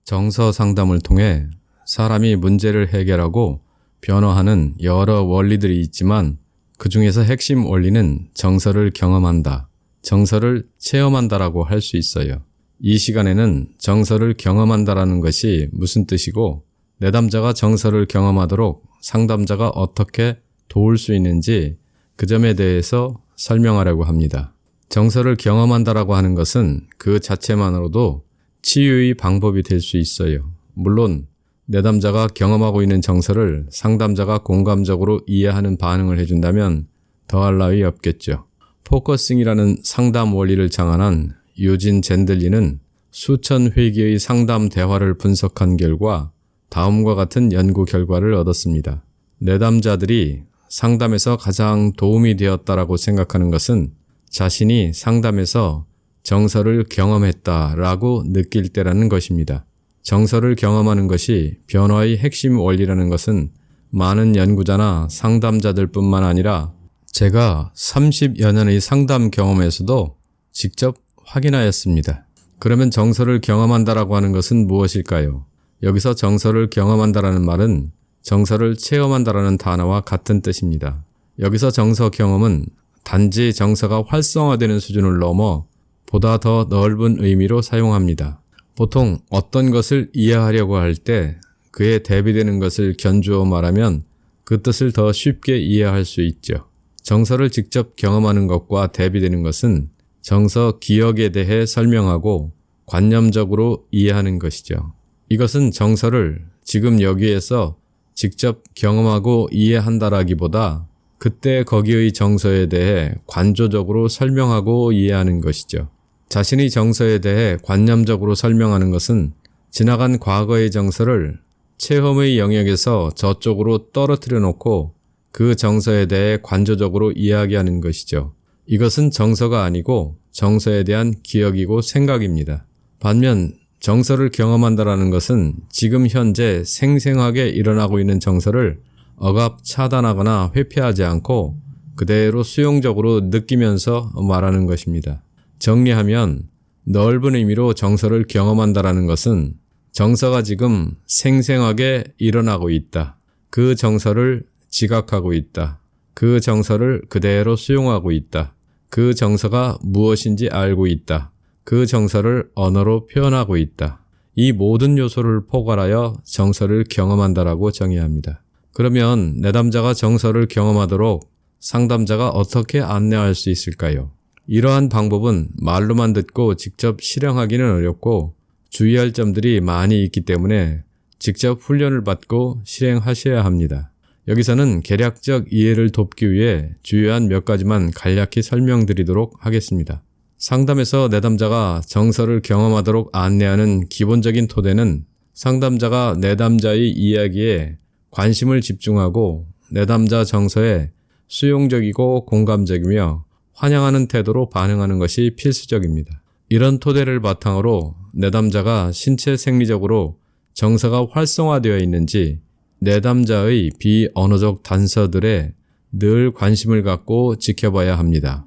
정서 상담을 통해 사람이 문제를 해결하고 변화하는 여러 원리들이 있지만 그 중에서 핵심 원리는 정서를 경험한다, 정서를 체험한다라고 할 수 있어요. 이 시간에는 정서를 경험한다라는 것이 무슨 뜻이고 내담자가 정서를 경험하도록 상담자가 어떻게 도울 수 있는지 그 점에 대해서 설명하려고 합니다. 정서를 경험한다라고 하는 것은 그 자체만으로도 치유의 방법이 될 수 있어요. 물론 내담자가 경험하고 있는 정서를 상담자가 공감적으로 이해하는 반응을 해준다면 더할 나위 없겠죠. 포커싱이라는 상담 원리를 장안한 유진 젠들리는 수천 회기의 상담 대화를 분석한 결과 다음과 같은 연구 결과를 얻었습니다. 내담자들이 상담에서 가장 도움이 되었다라고 생각하는 것은 자신이 상담에서 정서를 경험했다라고 느낄 때라는 것입니다. 정서를 경험하는 것이 변화의 핵심 원리라는 것은 많은 연구자나 상담자들 뿐만 아니라 제가 30여 년의 상담 경험에서도 직접 확인하였습니다. 그러면 정서를 경험한다라고 하는 것은 무엇일까요? 여기서 정서를 경험한다라는 말은 정서를 체험한다라는 단어와 같은 뜻입니다. 여기서 정서 경험은 단지 정서가 활성화되는 수준을 넘어 보다 더 넓은 의미로 사용합니다. 보통 어떤 것을 이해하려고 할 때 그에 대비되는 것을 견주어 말하면 그 뜻을 더 쉽게 이해할 수 있죠. 정서를 직접 경험하는 것과 대비되는 것은 정서 기억에 대해 설명하고 관념적으로 이해하는 것이죠. 이것은 정서를 지금 여기에서 직접 경험하고 이해한다라기보다 그때 거기의 정서에 대해 관조적으로 설명하고 이해하는 것이죠. 자신의 정서에 대해 관념적으로 설명하는 것은 지나간 과거의 정서를 체험의 영역에서 저쪽으로 떨어뜨려 놓고 그 정서에 대해 관조적으로 이야기하는 것이죠. 이것은 정서가 아니고 정서에 대한 기억이고 생각입니다. 반면 정서를 경험한다라는 것은 지금 현재 생생하게 일어나고 있는 정서를 억압 차단하거나 회피하지 않고 그대로 수용적으로 느끼면서 말하는 것입니다. 정리하면 넓은 의미로 정서를 경험한다라는 것은 정서가 지금 생생하게 일어나고 있다. 그 정서를 지각하고 있다. 그 정서를 그대로 수용하고 있다. 그 정서가 무엇인지 알고 있다. 그 정서를 언어로 표현하고 있다. 이 모든 요소를 포괄하여 정서를 경험한다라고 정의합니다. 그러면 내담자가 정서를 경험하도록 상담자가 어떻게 안내할 수 있을까요? 이러한 방법은 말로만 듣고 직접 실행하기는 어렵고 주의할 점들이 많이 있기 때문에 직접 훈련을 받고 실행하셔야 합니다. 여기서는 개략적 이해를 돕기 위해 주요한 몇 가지만 간략히 설명드리도록 하겠습니다. 상담에서 내담자가 정서를 경험하도록 안내하는 기본적인 토대는 상담자가 내담자의 이야기에 관심을 집중하고 내담자 정서에 수용적이고 공감적이며 환영하는 태도로 반응하는 것이 필수적입니다. 이런 토대를 바탕으로 내담자가 신체 생리적으로 정서가 활성화되어 있는지 내담자의 비언어적 단서들에 늘 관심을 갖고 지켜봐야 합니다.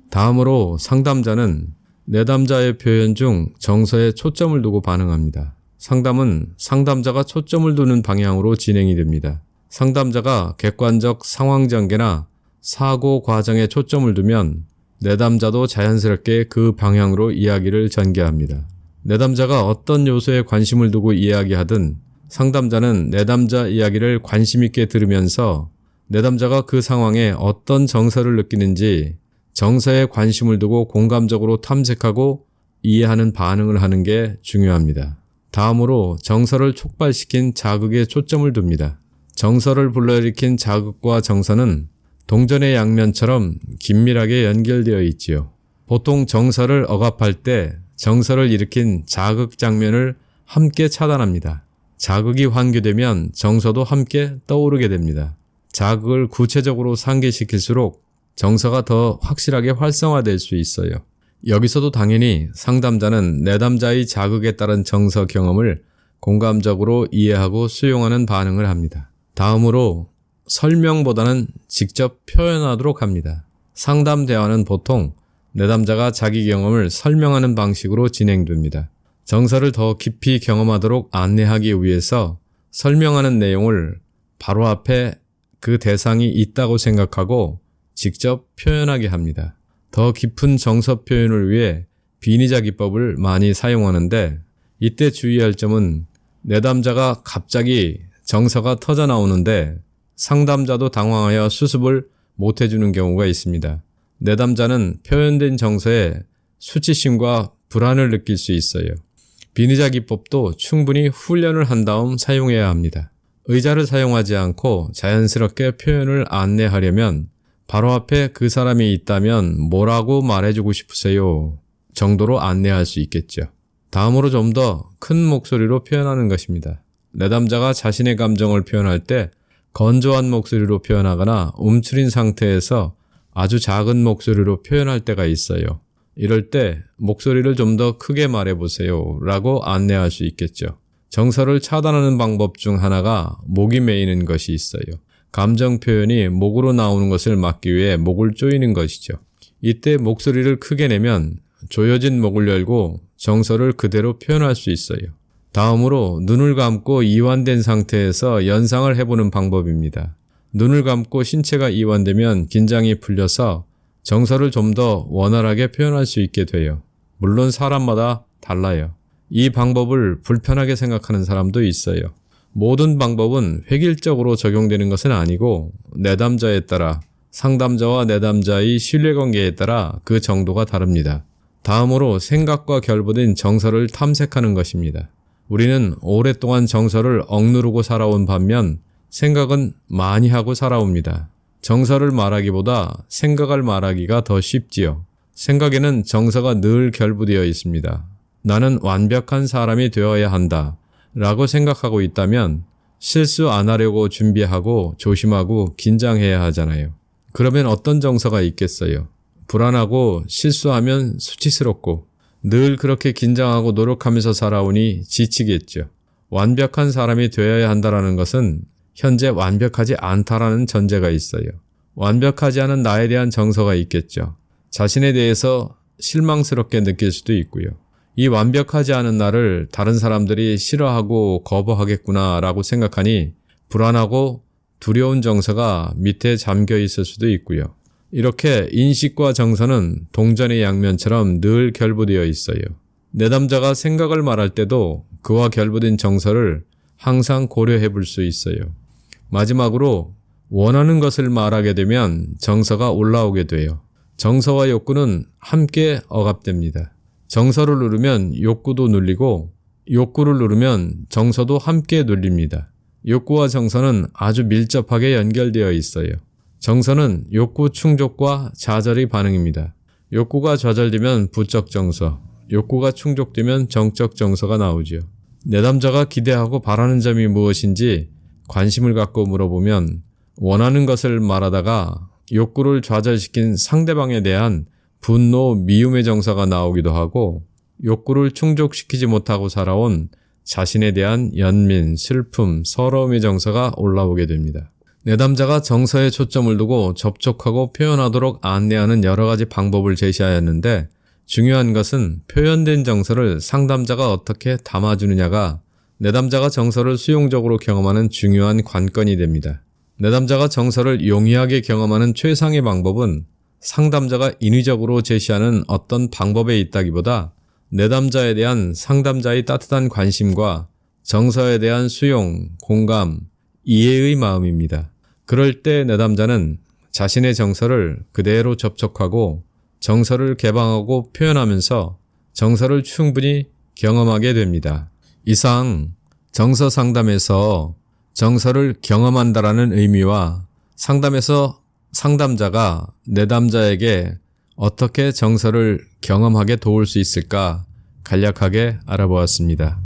다음으로 상담자는 내담자의 표현 중 정서에 초점을 두고 반응합니다. 상담은 상담자가 초점을 두는 방향으로 진행이 됩니다. 상담자가 객관적 상황 전개나 사고 과정에 초점을 두면 내담자도 자연스럽게 그 방향으로 이야기를 전개합니다. 내담자가 어떤 요소에 관심을 두고 이야기하든 상담자는 내담자 이야기를 관심 있게 들으면서 내담자가 그 상황에 어떤 정서를 느끼는지 정서에 관심을 두고 공감적으로 탐색하고 이해하는 반응을 하는 게 중요합니다. 다음으로 정서를 촉발시킨 자극에 초점을 둡니다. 정서를 불러일으킨 자극과 정서는 동전의 양면처럼 긴밀하게 연결되어 있지요. 보통 정서를 억압할 때 정서를 일으킨 자극 장면을 함께 차단합니다. 자극이 환기되면 정서도 함께 떠오르게 됩니다. 자극을 구체적으로 상기시킬수록 정서가 더 확실하게 활성화될 수 있어요. 여기서도 당연히 상담자는 내담자의 자극에 따른 정서 경험을 공감적으로 이해하고 수용하는 반응을 합니다. 다음으로 설명보다는 직접 표현하도록 합니다. 상담 대화는 보통 내담자가 자기 경험을 설명하는 방식으로 진행됩니다. 정서를 더 깊이 경험하도록 안내하기 위해서 설명하는 내용을 바로 앞에 그 대상이 있다고 생각하고 직접 표현하게 합니다. 더 깊은 정서 표현을 위해 빈의자 기법을 많이 사용하는데 이때 주의할 점은 내담자가 갑자기 정서가 터져 나오는데 상담자도 당황하여 수습을 못 해주는 경우가 있습니다. 내담자는 표현된 정서에 수치심과 불안을 느낄 수 있어요. 빈의자 기법도 충분히 훈련을 한 다음 사용해야 합니다. 의자를 사용하지 않고 자연스럽게 표현을 안내하려면 바로 앞에 그 사람이 있다면 뭐라고 말해주고 싶으세요? 정도로 안내할 수 있겠죠. 다음으로 좀 더 큰 목소리로 표현하는 것입니다. 내담자가 자신의 감정을 표현할 때 건조한 목소리로 표현하거나 움츠린 상태에서 아주 작은 목소리로 표현할 때가 있어요. 이럴 때 목소리를 좀 더 크게 말해보세요 라고 안내할 수 있겠죠. 정서를 차단하는 방법 중 하나가 목이 메이는 것이 있어요. 감정 표현이 목으로 나오는 것을 막기 위해 목을 조이는 것이죠. 이때 목소리를 크게 내면 조여진 목을 열고 정서를 그대로 표현할 수 있어요. 다음으로 눈을 감고 이완된 상태에서 연상을 해보는 방법입니다. 눈을 감고 신체가 이완되면 긴장이 풀려서 정서를 좀 더 원활하게 표현할 수 있게 돼요. 물론 사람마다 달라요. 이 방법을 불편하게 생각하는 사람도 있어요. 모든 방법은 획일적으로 적용되는 것은 아니고 내담자에 따라 상담자와 내담자의 신뢰관계에 따라 그 정도가 다릅니다. 다음으로 생각과 결부된 정서를 탐색하는 것입니다. 우리는 오랫동안 정서를 억누르고 살아온 반면 생각은 많이 하고 살아옵니다. 정서를 말하기보다 생각을 말하기가 더 쉽지요. 생각에는 정서가 늘 결부되어 있습니다. 나는 완벽한 사람이 되어야 한다 라고 생각하고 있다면 실수 안 하려고 준비하고 조심하고 긴장해야 하잖아요. 그러면 어떤 정서가 있겠어요? 불안하고 실수하면 수치스럽고 늘 그렇게 긴장하고 노력하면서 살아오니 지치겠죠. 완벽한 사람이 되어야 한다는 것은 현재 완벽하지 않다라는 전제가 있어요. 완벽하지 않은 나에 대한 정서가 있겠죠. 자신에 대해서 실망스럽게 느낄 수도 있고요. 이 완벽하지 않은 나를 다른 사람들이 싫어하고 거부하겠구나 라고 생각하니 불안하고 두려운 정서가 밑에 잠겨 있을 수도 있고요. 이렇게 인식과 정서는 동전의 양면처럼 늘 결부되어 있어요. 내담자가 생각을 말할 때도 그와 결부된 정서를 항상 고려해 볼 수 있어요. 마지막으로 원하는 것을 말하게 되면 정서가 올라오게 돼요. 정서와 욕구는 함께 억압됩니다. 정서를 누르면 욕구도 눌리고 욕구를 누르면 정서도 함께 눌립니다. 욕구와 정서는 아주 밀접하게 연결되어 있어요. 정서는 욕구 충족과 좌절의 반응입니다. 욕구가 좌절되면 부적 정서, 욕구가 충족되면 정적 정서가 나오죠. 내담자가 기대하고 바라는 점이 무엇인지 관심을 갖고 물어보면 원하는 것을 말하다가 욕구를 좌절시킨 상대방에 대한 분노, 미움의 정서가 나오기도 하고 욕구를 충족시키지 못하고 살아온 자신에 대한 연민, 슬픔, 서러움의 정서가 올라오게 됩니다. 내담자가 정서에 초점을 두고 접촉하고 표현하도록 안내하는 여러 가지 방법을 제시하였는데 중요한 것은 표현된 정서를 상담자가 어떻게 담아주느냐가 내담자가 정서를 수용적으로 경험하는 중요한 관건이 됩니다. 내담자가 정서를 용이하게 경험하는 최상의 방법은 상담자가 인위적으로 제시하는 어떤 방법에 있다기보다 내담자에 대한 상담자의 따뜻한 관심과 정서에 대한 수용, 공감, 이해의 마음입니다. 그럴 때 내담자는 자신의 정서를 그대로 접촉하고 정서를 개방하고 표현하면서 정서를 충분히 경험하게 됩니다. 이상 정서 상담에서 정서를 경험한다라는 의미와 상담에서 상담자가 내담자에게 어떻게 정서를 경험하게 도울 수 있을까 간략하게 알아보았습니다.